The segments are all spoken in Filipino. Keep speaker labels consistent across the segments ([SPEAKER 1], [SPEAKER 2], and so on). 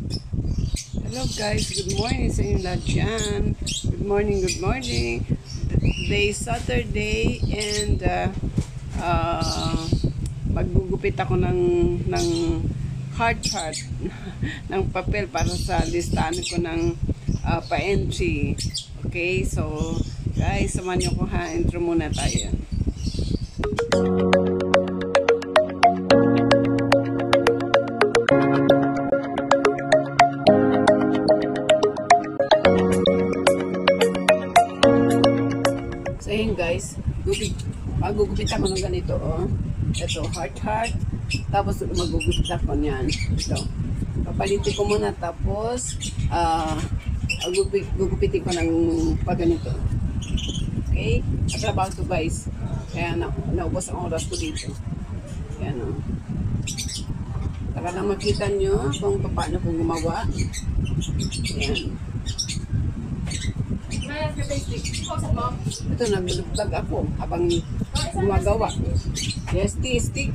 [SPEAKER 1] Hello guys, good morning sa inyo lahat dyan. Good morning, good morning. Today is Saturday and maggugupit ako ng heart ng papel para sa listahan ko ng pa-entry. Okay, so guys, samahan niyo ko ha. Intro muna tayo. So yun guys, magugupit ako ng ganito, oh. Ito, heart. Tapos magugupit ako niyan. Ito. Papalitin ko muna, tapos gugupitin ko ng pag ganito. Okay? Katrabaho to guys. Kaya naubos ang oras ko dito. Ayan, oh. Taka lang makita nyo kung paano ko gumawa. Ayan. Ito, nag-vlog ako habang gumagawa. Yes, stick.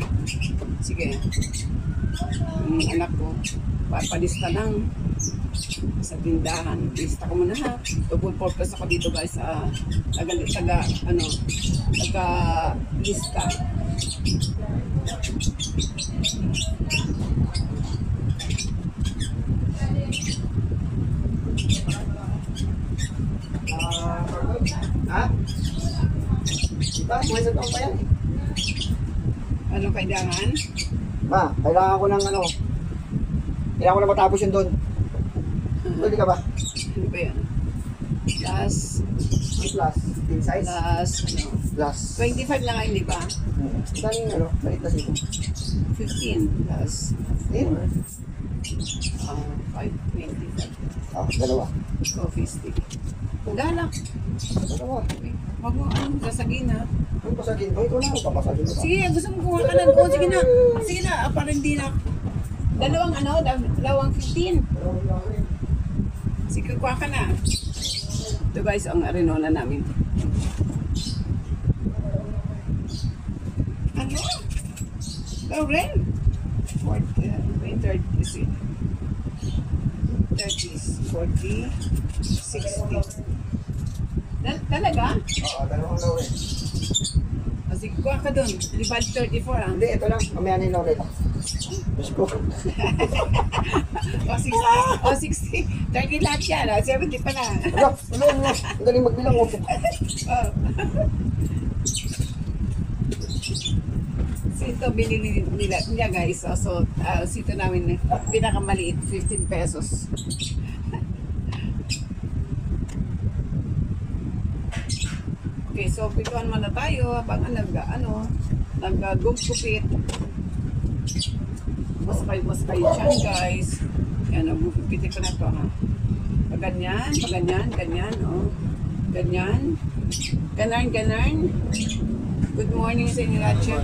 [SPEAKER 1] Sige. Anak ko, papalista lang sa tindahan. Lista ko muna ha. Double purpose ako dito guys. Taga-lista. Ha? Diba? May sa taong pa yan. Anong kailangan?
[SPEAKER 2] Ma, kailangan ko ng ano. Kailangan ko na matapos yun doon. Pwede ka ba?
[SPEAKER 1] Ano ba yan? Plus.
[SPEAKER 2] In size?
[SPEAKER 1] Plus. 25 lang nga, hindi ba?
[SPEAKER 2] Daming ano, balik na sito.
[SPEAKER 1] 15 plus 4. 5, 25.
[SPEAKER 2] Dalawa.
[SPEAKER 1] Coffee stick. Dala.
[SPEAKER 2] Dalawa.
[SPEAKER 1] Wag mo anong sasagin ha.
[SPEAKER 2] Ang pasagin ko, ikaw na ako papasagin mo.
[SPEAKER 1] Sige, gusto mo kuha ka na. O, sige na. Sige na, para hindi na. Dalawang 15. Sige, kuha ka na. Ito guys, ang arenola namin. Ano? Lauren? 40, 40, 60. Talaga?
[SPEAKER 2] Oo, dalawang Laurel.
[SPEAKER 1] O sige, kuha ka dun. Libad 34 ah.
[SPEAKER 2] Hindi, ito lang. Mamaya na yung Laurel. Diyos ko.
[SPEAKER 1] O 60. 30 lahat yan. 70 pa na.
[SPEAKER 2] Wala. Ang galing magbilang mo.
[SPEAKER 1] So ito, binili niya guys. So ito namin, pinakamaliit, 15 pesos. Okay, so pituan muna tayo habang nag-gugupit. Mas kayo dyan guys. Yan, gugupitin ko na to ha. Pag ganyan, oh. Ganyan. Ganon. Good morning sa inyo lahat siya.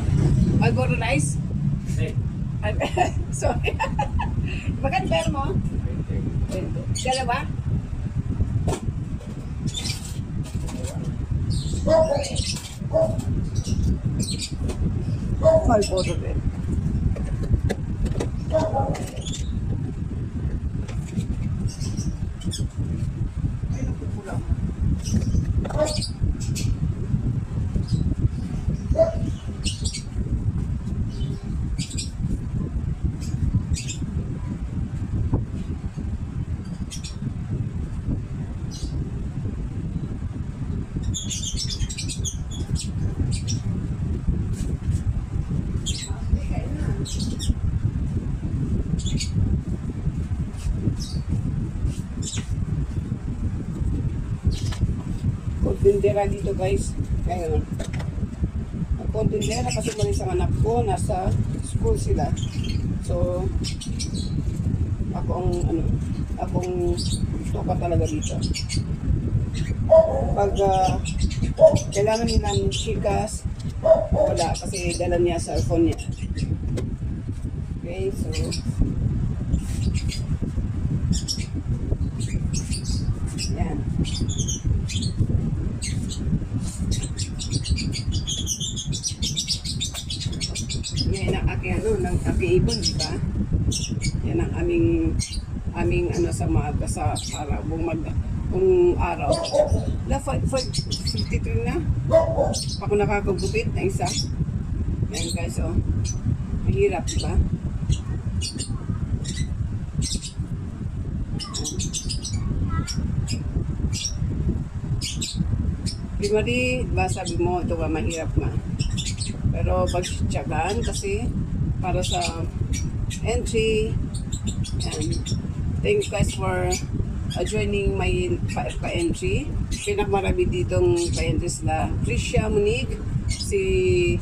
[SPEAKER 1] Alboro rice? Sorry. Bakit bear mo? Dalawa? Alboro rin. Ay, napupulang. Kontindera dito guys. Ngayon. Ang kontindera kasi malis ang anak ko. Nasa school sila. So, akong toka talaga dito. Pag kailangan nila ng chikas, wala. Kasi dala niya sa phone niya. Okay, so yan. Yan ang aking ibon, di ba? Yan ang aming aming ano sa maaga sa araw, kung araw. Na 5:53 na. Ako nakakagupit na isa. Yan guys, oh. Mahirap, diba? Di Marie, diba sabi mo, ito ka mahirap nga. Pero pagtsagaan kasi para sa entry. And thank you guys for joining my pa-entry. Pinakamarami ditong pa-entry sila. Tricia, Monique, si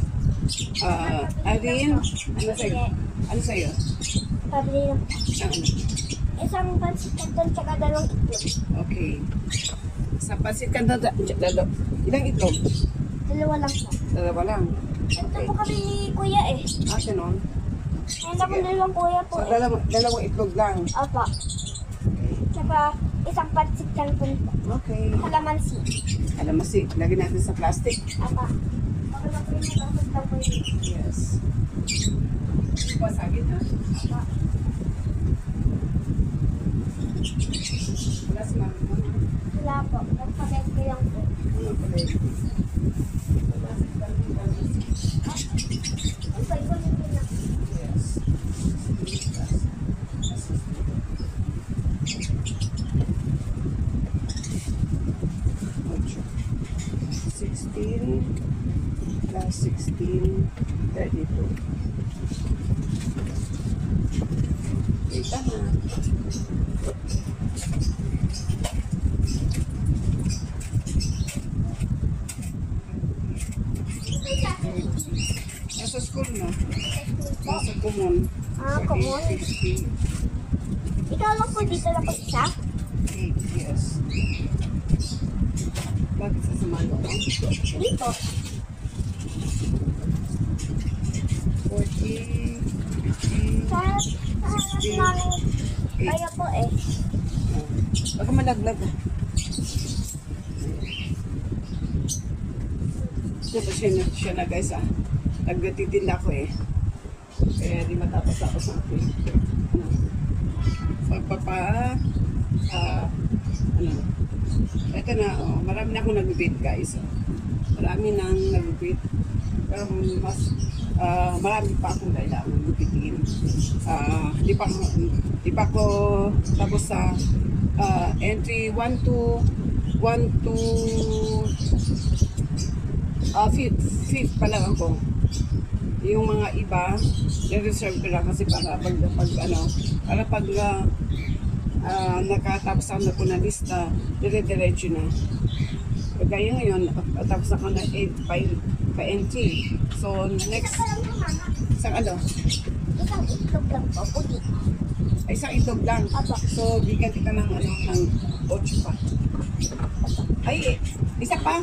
[SPEAKER 1] Irene. Ano sa'yo?
[SPEAKER 3] Pabili lang.
[SPEAKER 1] Ano?
[SPEAKER 3] Isang pansit canton tsaka dalawang itlog.
[SPEAKER 1] Okay. Sa pansit canton, ilang itlog?
[SPEAKER 3] Dalawa lang po.
[SPEAKER 1] Dalawa lang.
[SPEAKER 3] Ito po kami ni Kuya eh.
[SPEAKER 1] Ganon.
[SPEAKER 3] Ayun ako dalawang Kuya po
[SPEAKER 1] So,
[SPEAKER 3] eh.
[SPEAKER 1] dalawang itlog lang.
[SPEAKER 3] Opo. Tsaka isang pansit canton po.
[SPEAKER 1] Okay.
[SPEAKER 3] Kalamansi.
[SPEAKER 1] Alamasi, lagyan natin sa plastic.
[SPEAKER 3] Apa. Ako lang po yung nagkakot lang po yun.
[SPEAKER 1] Yes. Pasagin ha.
[SPEAKER 3] Apa.
[SPEAKER 1] Wala si mami mo.
[SPEAKER 3] Wala po. Nagpagay ko lang po.
[SPEAKER 1] Ano pala yun?
[SPEAKER 3] Ang pay ko nito na.
[SPEAKER 1] Yes. Ocho. 16 plus 16, 32. Okay, tama. Nasa school na. Nasa common.
[SPEAKER 3] Ah, common.
[SPEAKER 1] 50.
[SPEAKER 3] Ikaw lang po dito lang po isa?
[SPEAKER 1] 8, yes. Bakit sasamahan mo?
[SPEAKER 3] Dito.
[SPEAKER 1] 40, 50,
[SPEAKER 3] Sa harap namin. Kaya po eh.
[SPEAKER 1] baka malaglag ah. Diba siya na guys ah. Nagtitinda ko eh. Kaya di matapos-tapos ang akin. Ano. Ito na, oh, marami na akong nagupit guys. Oh. Marami nang nagupit. Pero mas, marami pa akong kailangan gupitin. Di pa ako tapos sa entry 1 to 5th pa lang ako. Yung mga iba, i-reserve ko lang kasi para pag nakatapos ako na po na lista, dire-diretso na. Kaya ngayon, tapos ako na 8 pa entry. So, next, isang ano?
[SPEAKER 3] Isang itlog lang po. Puti.
[SPEAKER 1] Ay, isang itlog lang.
[SPEAKER 3] Apo.
[SPEAKER 1] So, bigyan kita ng 8 pa. Ay, isa pa.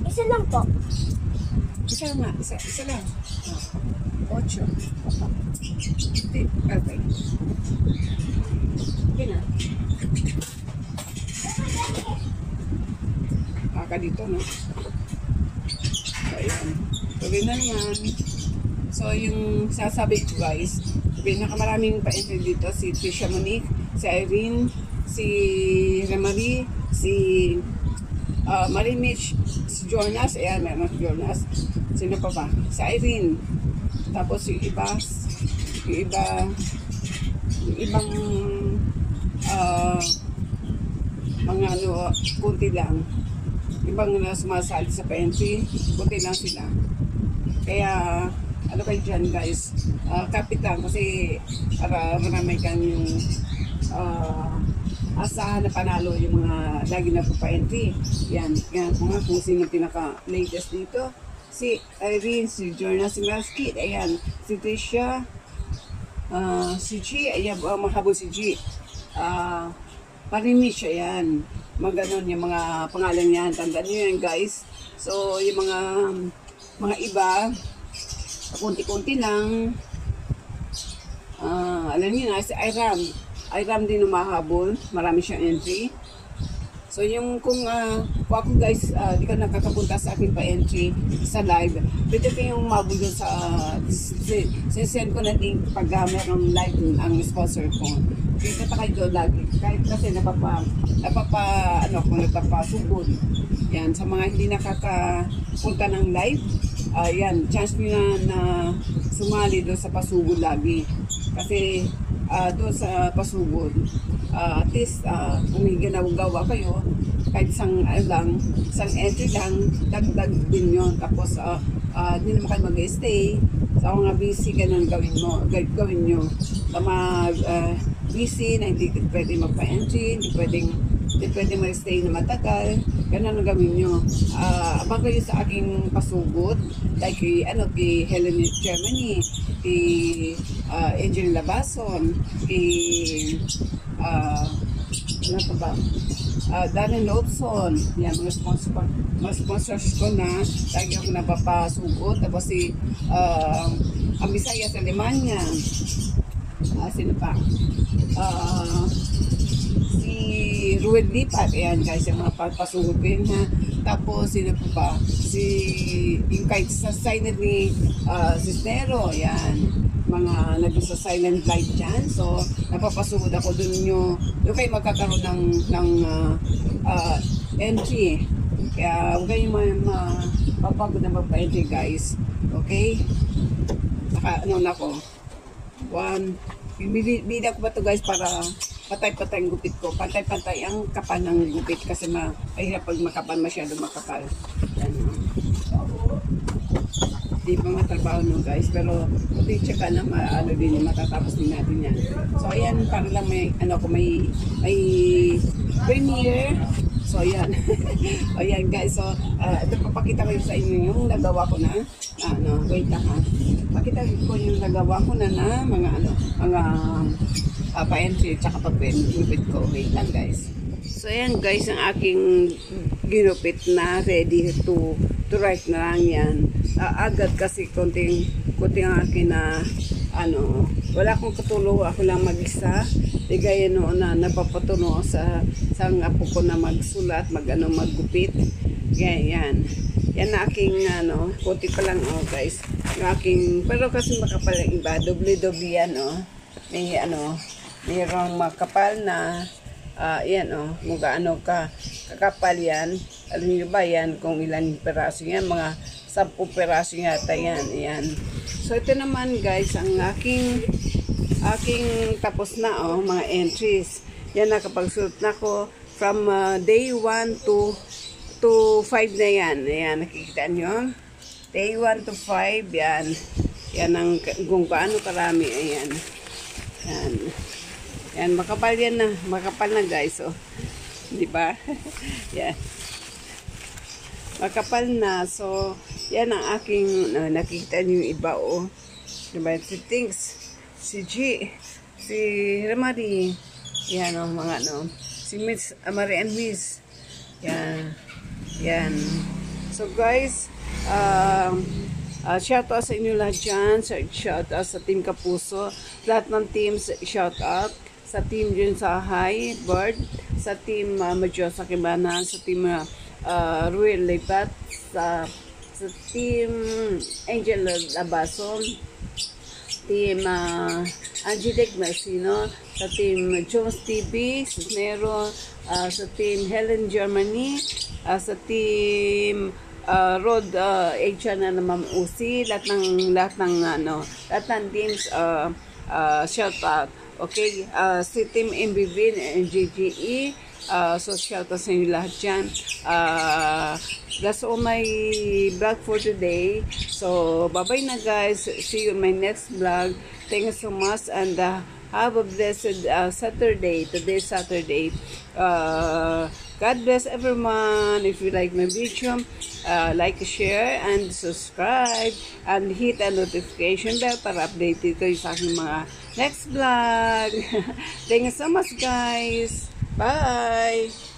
[SPEAKER 3] Isa lang po.
[SPEAKER 1] Isa lang nga. Isa lang. 8. Okay. Okay na. Kaka dito, no? So, ayan. Tuloy na naman. So, yung sasabi ko, guys, pinakamaraming pa-entry dito, si Tricia Monique, si Irene, si Remary, si Marie Mitch, si Jonas, ayan, meron si Jonas. Sino pa ba? Si Irene. Tapos yung ibang mga kunti lang. Ibang sumasali sa pa-entry, kunti lang sila. Kaya, ano kayo dyan guys, kapit lang kasi para marami kang asahan na panalo yung mga lagi na po pa-entry. Yan kung sino pinaka-latest dito. Si Irene, si Jonas, si Maskit, ayan, si Tricia, si G, ayan, mahabol si G. Parimich, ayan, maganon yung mga pangalan niyan, tandaan nyo yan guys. So, yung mga iba, kunti-kunti lang. Alam niyo na, si Iram din umahabol, marami siyang entry. So yung kung ako guys, di ka nakakapunta sa akin pa-entry sa live, pwede kayong mabulong sa send ko na link pag merong live ang sponsor ko. Kita kayo lagi. Kahit kasi napapasugod. Yan, sa mga hindi nakakapunta ng live, yan, chance nyo na sumali doon sa pasugod lagi. Kasi doon sa pasugod, at least kung may ginagawa kayo, kahit isang entry lang, dagdag din yun. Tapos, hindi naman kayo mag-stay. Sa mga busy, ganun gawin nyo. Sa mga busy na hindi pwede magpa-entry, hindi pwede mag-stay na matagal, ganun ang gawin nyo. Abang kayo sa aking pasugod, like kay Helen Germany, kay Angel Labason, kay ano pa ba? Darren Lobson, yan, mga sponsors ko na, lagi ako napapasugod. Tapos si ang Bisaya sa Alemanya, sino pa? Si Ruel Lipat, ayan guys, yung mga papasugod ko yun ha. Tapos sino pa ba? Yung kahit sa silent ni Cisnero, yan, mga nag-sa silent live dyan. So, napapasugod ako dun yung kayo magkakaroon ng entry. Kaya huwag kayong mapapagod na magpa-entry guys. Okay? Ano na ako? Bida ko ba ito guys para patay-patay ang gupit ko. Patay-patay ang kapal ng gupit kasi mahirap pag makapal, masyado makapal. Yan. Di pa matrabaho no guys, pero puti tsaka na din matatapos din natin yan. So ayan, para lang may premiere. So ayan. Ayan guys, so ito papakita ko sa inyo yung nagawa ko na wait lang ha. Pakita ko yung nagawa ko na mga pa-entry tsaka pa-gupit ko. Wait lang guys. So ayan guys, ang aking ginupit na ready to write na lang yan. Agad kasi konting ang akin na wala akong katulong, ako lang mag-isa. Di gaya noon na napapatuno sa apo ko na magsulat, maggupit. Yan na aking konti pa lang guys. Yung aking, pero kasi makapal ang iba, doble-doble yan mayroong makapal na yan kung gaano kakapal yan. Alam niyo ba yan kung ilan peraso yan, mga 10 peraso yata yan. Ayan. So ito naman guys ang aking tapos na mga entries. Yan, nakapagsulat na ko from day 1 to 5 na yan. Ayan, nakikita nyo. Day 1 to 5, yan. Yan ang kung gaano karami. Ayan. Yan. Yan, makapal yan na. Makapal na guys. Di ba? Yan. Makapal na. So, yan ang aking nakikita niyo yung iba diba? Si Tings, si G, si Ramari, yan mga si Miss Amari and Miss, yan. So guys, shout out sa inyo lahat dyan, shout out sa Team Kapuso, lahat ng teams, shout out sa team dyan sa High Bird, sa team Madyosa Kibana, sa team Ruel Lipat, sa team Angel Labason, team Angelic Marcino, sa team Jones TV, Cisnero, sa team Helen Germany, sa team Rod H na Ma'am Usi, lahat ng teams shout out. Okay, si team MBV and GGE, so shout out sa inyo lahat dyan. That's all my vlog for today. So bye-bye na guys. See you in my next vlog. Thank you so much and have a blessed Saturday. Today's Saturday. God bless everyone. If you like my video, like, share, and subscribe, and hit the notification bell para updated kayo sa aking mga next vlog. Thank you so much guys. Bye!